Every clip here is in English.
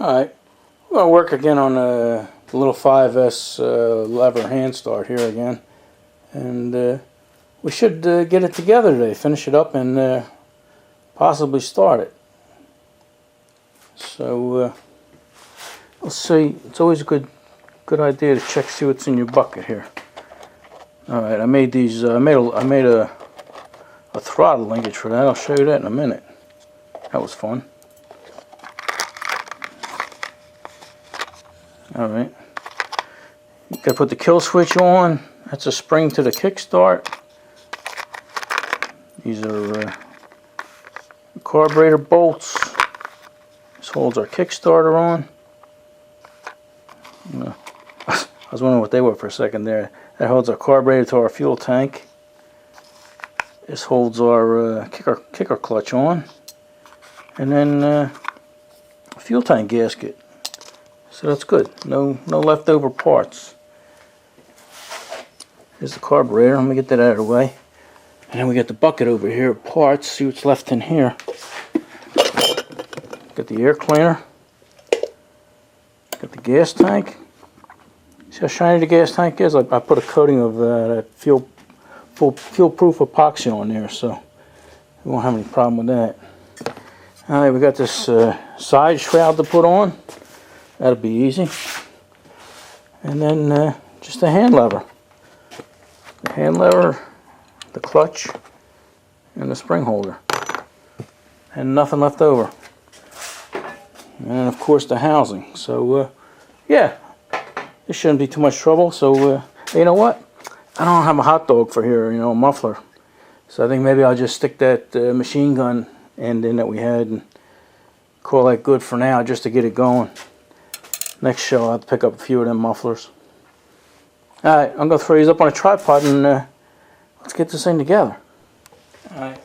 Alright, we're going to work again on the little 5S lever hand start here again. And we should get it together today, finish it up and possibly start it. So let's see, it's always a good idea to check, see what's in your bucket here. Alright, I made these, I made a throttle linkage for that. I'll show you that in a minute. That was fun. Alright, you gotta put the kill switch on. That's a spring to the kickstart. These are carburetor bolts. This holds our kickstarter on. I was wondering what they were for a second there. That holds our carburetor to our fuel tank. This holds our kicker clutch on. And then a fuel tank gasket. So that's good. No leftover parts. Here's the carburetor. Let me get that out of the way. And then we got the bucket over here of parts. See what's left in here. Got the air cleaner. Got the gas tank. See how shiny the gas tank is? I put a coating of that fuel-proof epoxy on there, so we won't have any problem with that. Alright, we got this side shroud to put on. That'll be easy. And then just the hand lever. The hand lever, the clutch, and the spring holder. And nothing left over. And of course the housing. So yeah, this shouldn't be too much trouble. So you know what? I don't have a hot dog for here, a muffler. So I think maybe I'll just stick that machine gun end in that we had and call that good for now, just to get it going. Next show I'll have to pick up a few of them mufflers. Alright, I'm going to throw these up on a tripod and let's get this thing together. Alright,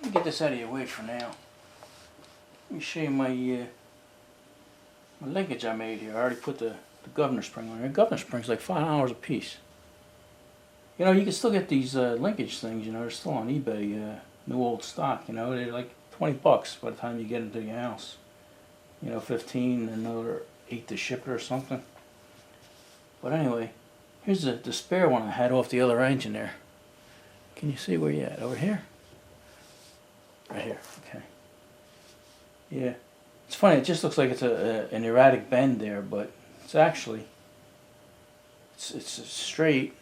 let me get this out of your way for now. Let me show you my linkage I made here. I already put the governor spring on here. The governor spring's like $5 a piece. You can still get these linkage things, they're still on eBay, new old stock, they're like 20 bucks by the time you get them to your house. 15, another 8 to ship it or something. But anyway, here's the spare one I had off the other engine there. Can you see where you at? Over here? Right here, okay. Yeah, it's funny, it just looks like it's an erratic bend there, but it's actually, it's straight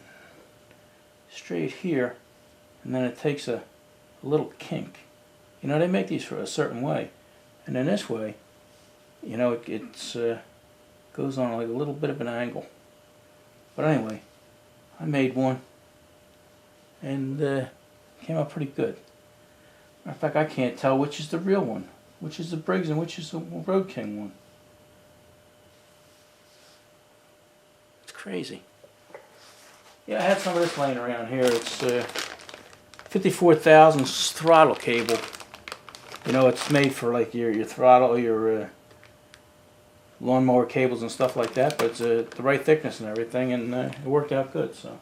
here, and then it takes a little kink. They make these for a certain way, and then this way, it goes on like a little bit of an angle. But anyway, I made one, and came out pretty good. Matter of fact, I can't tell which is the real one, which is the Briggs and which is the Road King one. It's crazy. Yeah, I had some of this laying around here. It's 54,000 throttle cable. It's made for like your throttle, your lawnmower cables and stuff like that, but it's the right thickness and everything, and it worked out good. So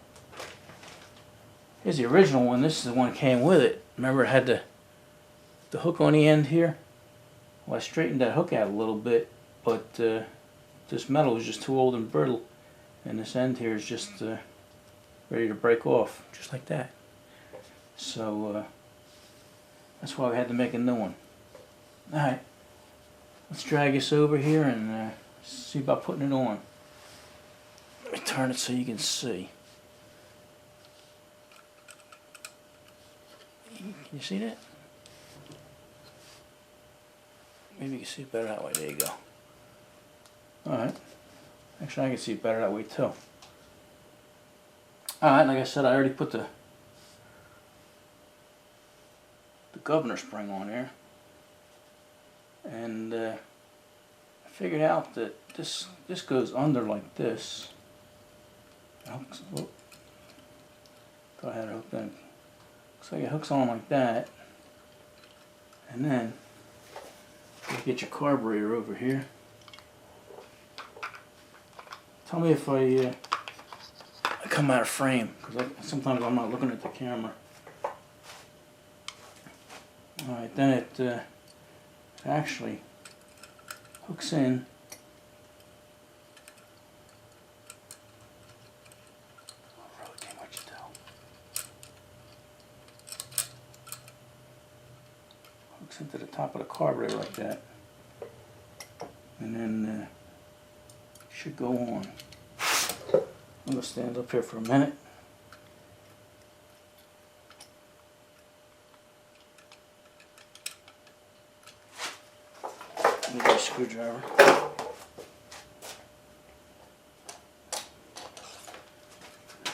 here's the original one. This is the one that came with it. Remember, it had the hook on the end here. Well, I straightened that hook out a little bit, but this metal is just too old and brittle, and this end here is just ready to break off, just like that. So that's why we had to make a new one. Alright, let's drag this over here and see about putting it on. Let me turn it so you can see. Can you see that? Maybe you can see it better that way. There you go. Alright. Actually, I can see it better that way too. Alright, like I said, I already put the governor spring on there. And I figured out that this goes under like this. Hooks, whoop. Thought I had it hooked in. Looks like it hooks on like that. And then you get your carburetor over here. Tell me if I come out of frame, because sometimes I'm not looking at the camera. Alright, then it actually hooks in top of the carburetor like that. And then should go on. I'm going to stand up here for a minute. Let me get a screwdriver.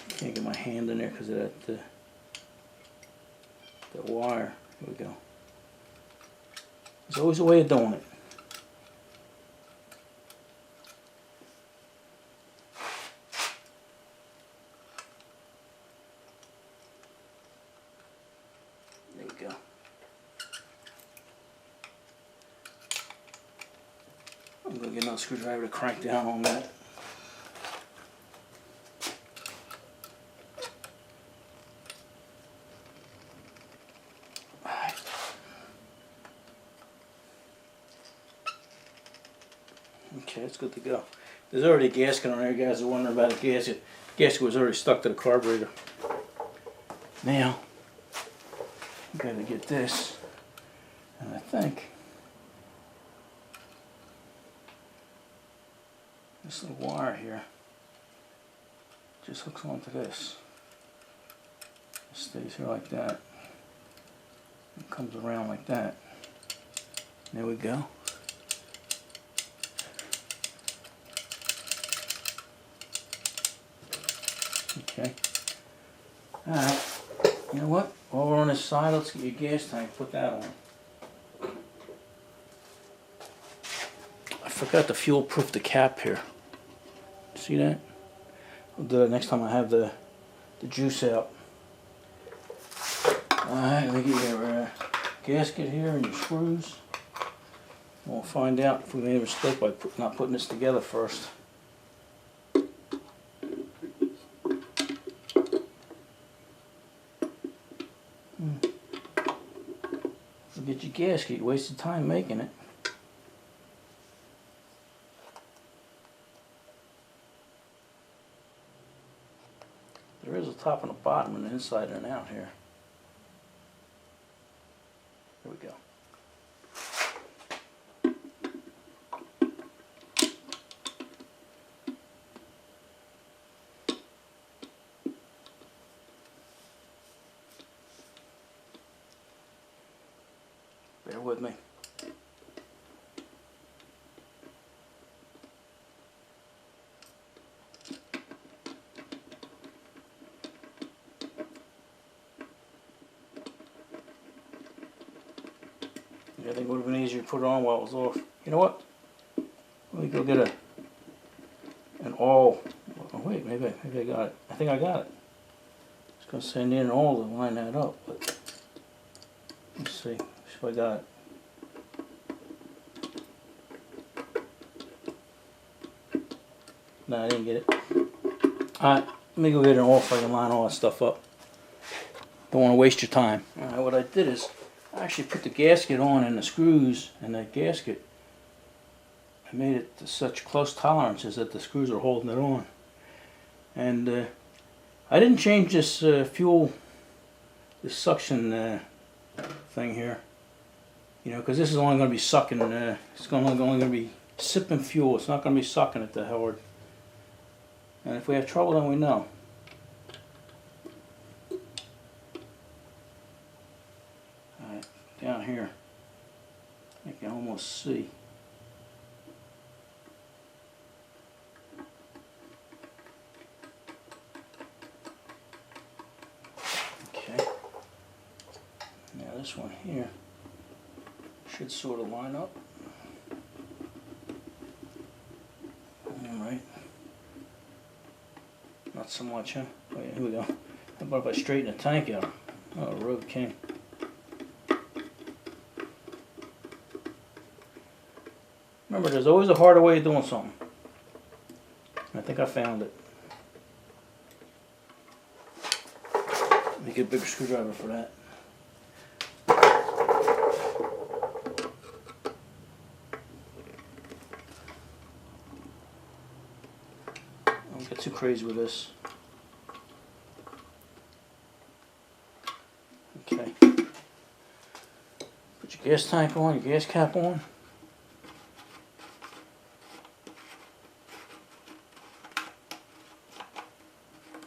Can't get my hand in there because of that wire. Here we go. There's always a way of doing it. There we go. I'm going to get another screwdriver to crank down on that. Okay, it's good to go. There's already a gasket on there. You guys are wondering about the gasket. The gasket was already stuck to the carburetor. Now, I've got to get this, and I think this little wire here just hooks onto this. It stays here like that. It comes around like that. There we go. Okay. Alright. You know what? While we're on this side, let's get your gas tank. Put that on. I forgot to fuel proof the cap here. See that? I'll do it next time I have the juice out. Alright, let me get your gasket here and your screws. We'll find out if we made a mistake by not putting this together first. Forget your gasket, you wasted time making it. There is a top and a bottom and an inside and an out here. There we go. Bear with me. I think it would have been easier to put it on while it was off. You know what? Let me go get an awl. Oh wait, maybe I got it. I think I got it. Just gonna send in an awl to line that up, but let's see if I got it. No, I didn't get it. Alright, let me go get an awl so I can line all that stuff up. Don't want to waste your time. Alright, what I did is I actually put the gasket on and the screws and that gasket. I made it to such close tolerances that the screws are holding it on. And I didn't change this fuel, this suction thing here. You know, because this is only going to be sucking, it's only going to be sipping fuel. It's not going to be sucking it that hard. And if we have trouble, then we know. Alright, down here, I can almost see. Okay. Now this one here should sort of line up. Alright. Not so much, huh? Oh yeah, here we go. How about if I straighten the tank out? Oh, Road King. Remember, there's always a harder way of doing something. I think I found it. Let me get a bigger screwdriver for that. Don't get too crazy with this. Okay. Put your gas tank on, your gas cap on.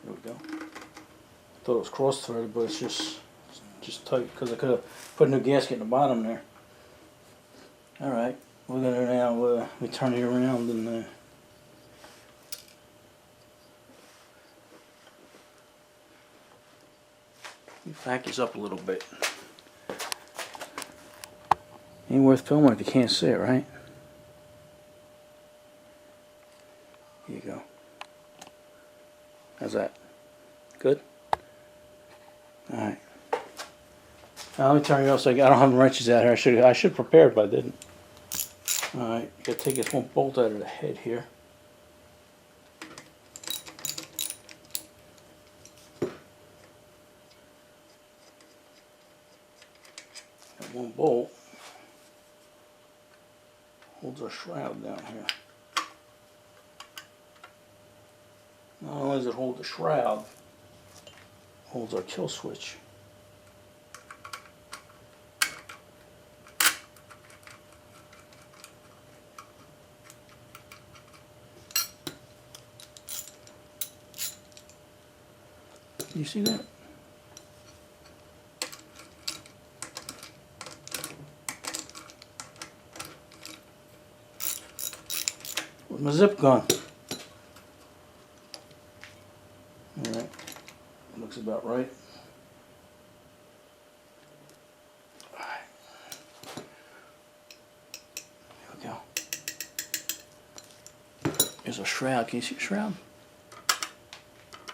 There we go. Thought it was cross-threaded, but it's just tight because I could have put a new gasket in the bottom there. All right, we're gonna now we turn it around and back this up a little bit. Ain't worth filming if you can't see it, right? Here you go. How's that? Good? Alright. Now let me turn it off so I don't have wrenches out here. I should prepare it, but I didn't. Alright, you gotta take this one bolt out of the head here. That one bolt holds our shroud down here. Not only does it hold the shroud, it holds our kill switch. You see that? Where's my zip gun? Alright, looks about right. Alright. There we go. Here's a shroud. Can you see the shroud?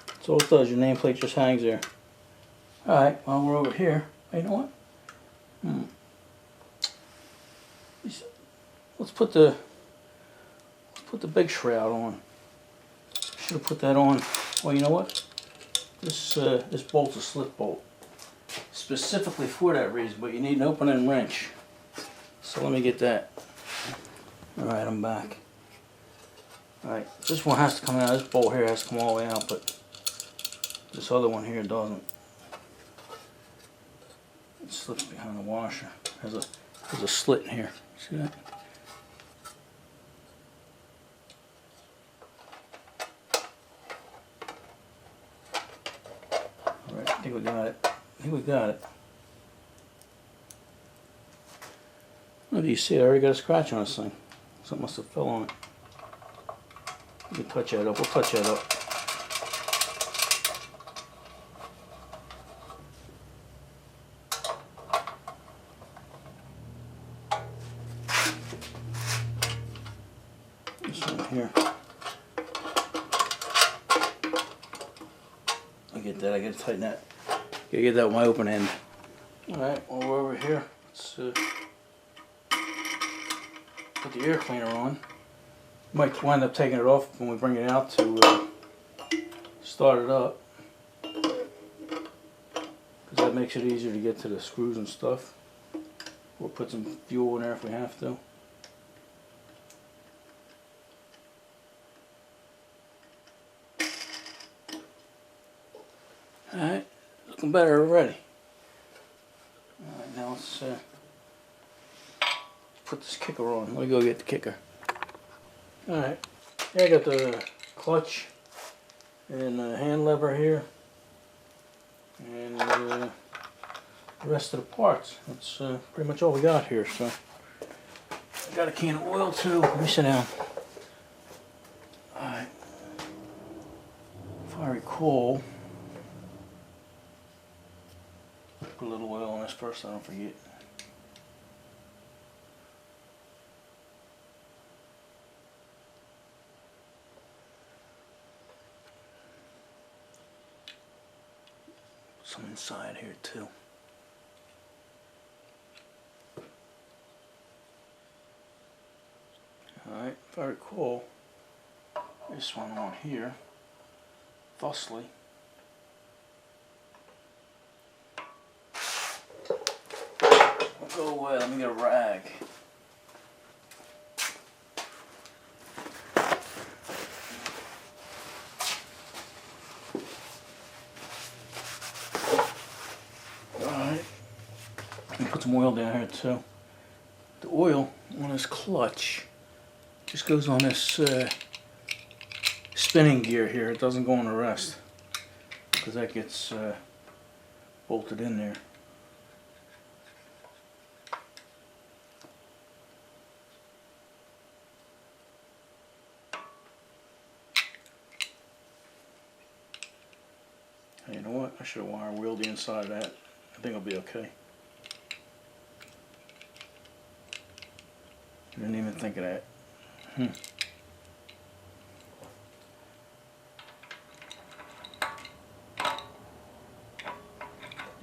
That's all it does. Your nameplate just hangs there. Alright, while we're over here, you know what? Let's put the big shroud on. Should have put that on. Well, you know what? This bolt's a slip bolt, specifically for that reason. But you need an opening wrench. So let me get that. All right, I'm back. All right, this one has to come out. This bolt here has to come all the way out, but this other one here doesn't. It slips behind the washer. There's a slit in here. See that? I think we got it. I think we got it. What do you see? I already got a scratch on this thing. Something must have fell on it. We can touch that up. We'll touch that up. This one here. I get that. I gotta tighten that. Gotta get that with my open end. Alright, while we're over here, let's put the air cleaner on. Might wind up taking it off when we bring it out to start it up. Because that makes it easier to get to the screws and stuff. We'll put some fuel in there if we have to. Alright, looking better already. Alright, now let's put this kicker on. Let me go get the kicker. Alright, here I got the clutch and the hand lever here. And the rest of the parts. That's pretty much all we got here. So, I got a can of oil too. Let me sit down. Alright. If I recall, put a little oil on this first so I don't forget. Some inside here too. Alright, if I recall, this one on here, thusly. Go away, let me get a rag. Alright, let me put some oil down here too. oil on this clutch. Just goes on this spinning gear here. It doesn't go on the rest because that gets bolted in there. You know what? I should have wire wheeled the inside of that. I think it'll be okay. Didn't even think of that. You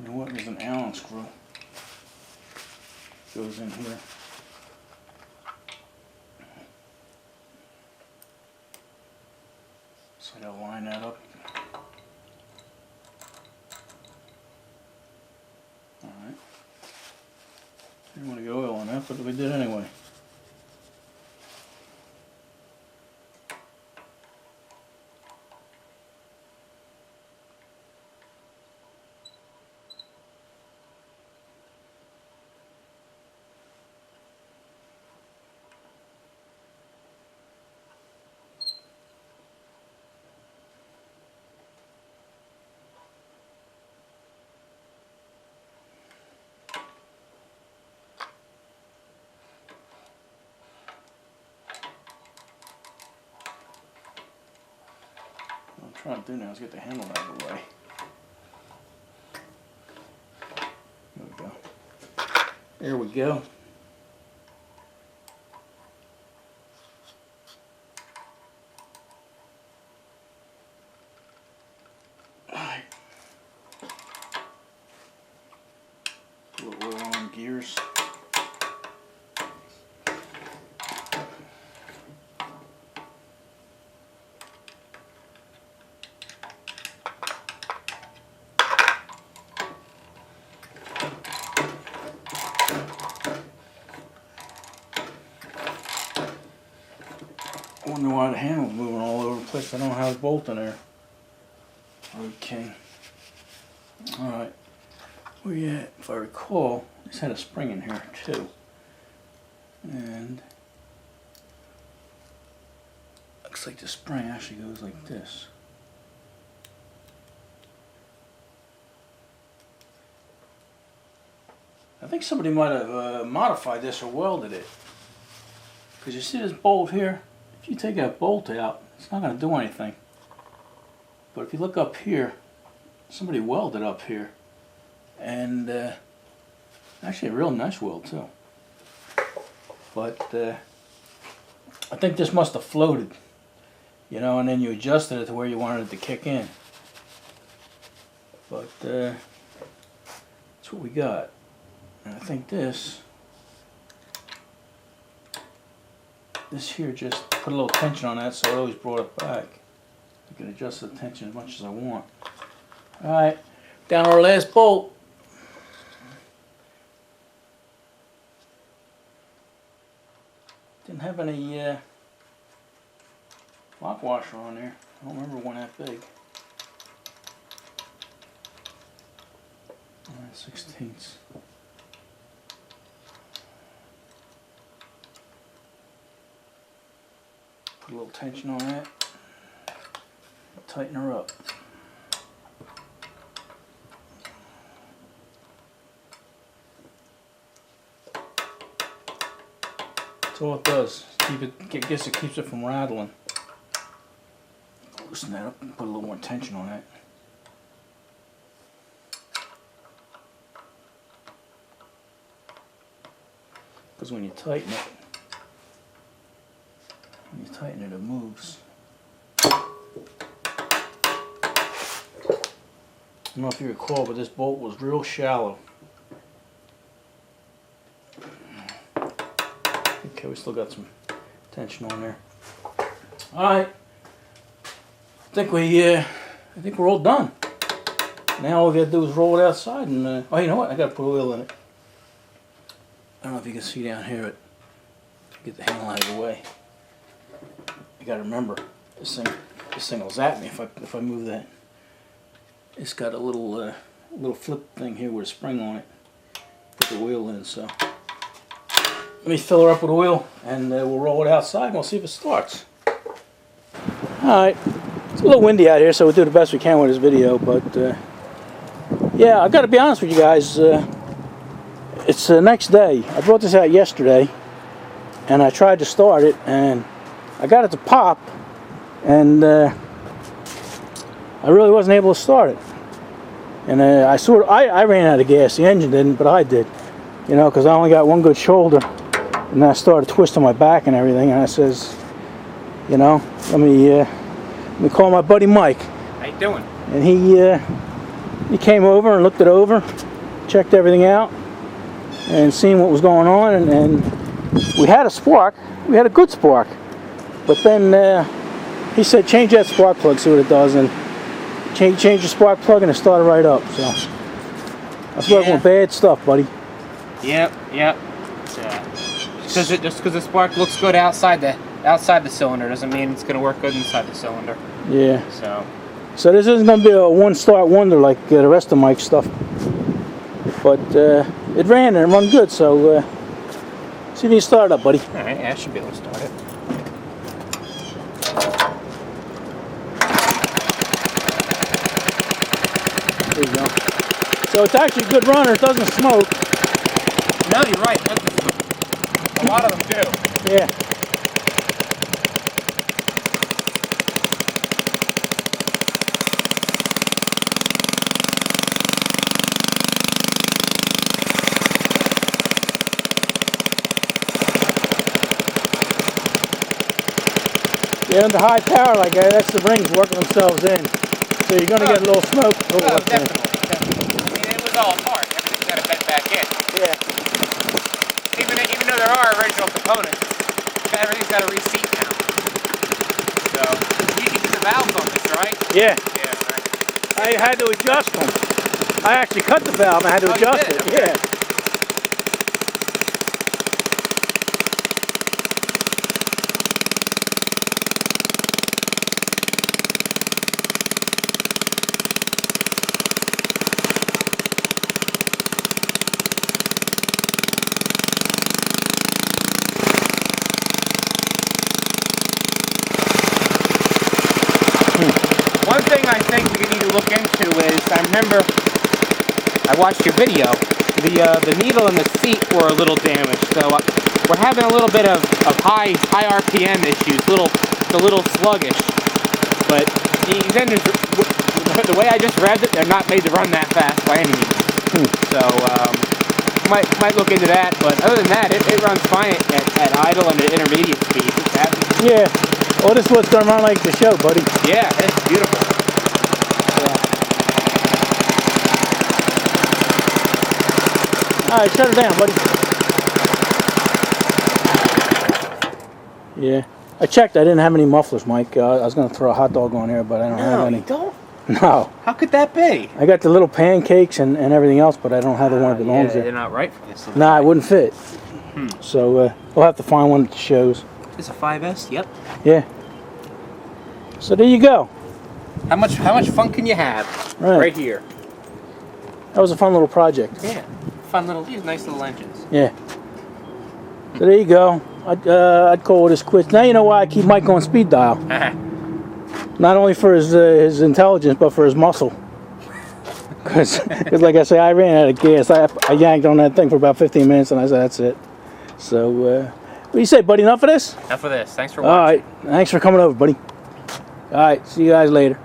know what? There's an Allen screw. Goes in here. So I gotta line that up. Alright. Didn't want to get oil on that, but we did anyway. What I'm trying to do now is get the handle out of the way. There we go. There we go. Alright. A little oil on gears. I wonder why the handle's moving all over the place. I don't have a bolt in there. Okay. Alright. Where you at? If I recall, this had a spring in here too. And looks like the spring actually goes like this. I think somebody might have modified this or welded it. Because you see this bolt here? If you take that bolt out, it's not going to do anything. But if you look up here, somebody welded up here. And actually a real nice weld too. But I think this must have floated. You know, and then you adjusted it to where you wanted it to kick in. But that's what we got. And I think this here just put a little tension on that, so it always brought it back. I can adjust the tension as much as I want. Alright, down our last bolt. Didn't have any lock washer on there. I don't remember one that big. 9/16. Put a little tension on that. Tighten her up. That's all it does. I guess it keeps it from rattling. Loosen that up and put a little more tension on that. Because when you tighten it, it moves. I don't know if you recall, but this bolt was real shallow. Okay, we still got some tension on there. Alright. I think we're all done. Now all we gotta do is roll it outside and oh, you know what? I gotta put oil in it. I don't know if you can see down here, but get the handle out of the way. You gotta remember, this thing will zap me if I move that. It's got a little flip thing here with a spring on it. Put the oil in, so Let me fill her up with oil, and we'll roll it outside, and we'll see if it starts. Alright, it's a little windy out here, so we'll do the best we can with this video, but yeah, I've got to be honest with you guys. It's the next day. I brought this out yesterday, and I tried to start it, and I got it to pop, and I really wasn't able to start it. And I ran out of gas. The engine didn't, but I did. You know, because I only got one good shoulder. And then I started twisting my back and everything. And I says, you know, let me call my buddy Mike. How you doing? And he came over and looked it over, checked everything out, and seen what was going on. And we had a spark. We had a good spark. But then he said, change that spark plug, see what it does. And change the spark plug, and it started right up. So that's working with bad stuff, buddy. Yep. Just because the spark looks good outside the cylinder doesn't mean it's going to work good inside the cylinder. Yeah. So this isn't going to be a one-start wonder like the rest of Mike's stuff. But it ran and it run good. So see if you can start it up, buddy. All right, I should be able to start it. There you go. So it's actually a good runner. It doesn't smoke. No, you're right. A lot of them do. Yeah. Yeah, under high power like that, that's the rings working themselves in. So you're going to get a little smoke. Definitely. I mean, it was all apart. Everything's got to bend back in. Yeah. Even though there are original components, everything's got to reseat now. So you can get the valves on this, right? Yeah. Yeah. Right. I had to adjust them. I actually cut the valve. I had to adjust it. Okay. Yeah. One thing I think we need to look into is, I remember I watched your video, the needle and the seat were a little damaged, so we're having a little bit of high RPM issues, it's a little sluggish, but these engines, the way I just read it, they're not made to run that fast by any means, so might look into that, but other than that, it runs fine at idle and at intermediate speed. It's happy. Yeah. Well, this is what's going to run like the show, buddy. Yeah, it's beautiful. All right, shut it down, buddy. Yeah. I checked. I didn't have any mufflers, Mike. I was going to throw a hot dog on here, but I don't have any. You don't? No. How could that be? I got the little pancakes and everything else, but I don't have the one that belongs they're there. not right for this. Nah, it wouldn't fit. So we'll have to find one that shows. It's a 5S. Yep. Yeah. So there you go. How much fun can you have? Right here. That was a fun little project. Yeah. Fun little, these nice little engines. Yeah. So there you go. I'd call this quits. Now you know why I keep Mike on speed dial. Not only for his intelligence, but for his muscle. Because like I say, I ran out of gas. I yanked on that thing for about 15 minutes, and I said, that's it. So, what do you say, buddy? Enough of this? Enough of this. Thanks for watching. All right. Thanks for coming over, buddy. All right. See you guys later.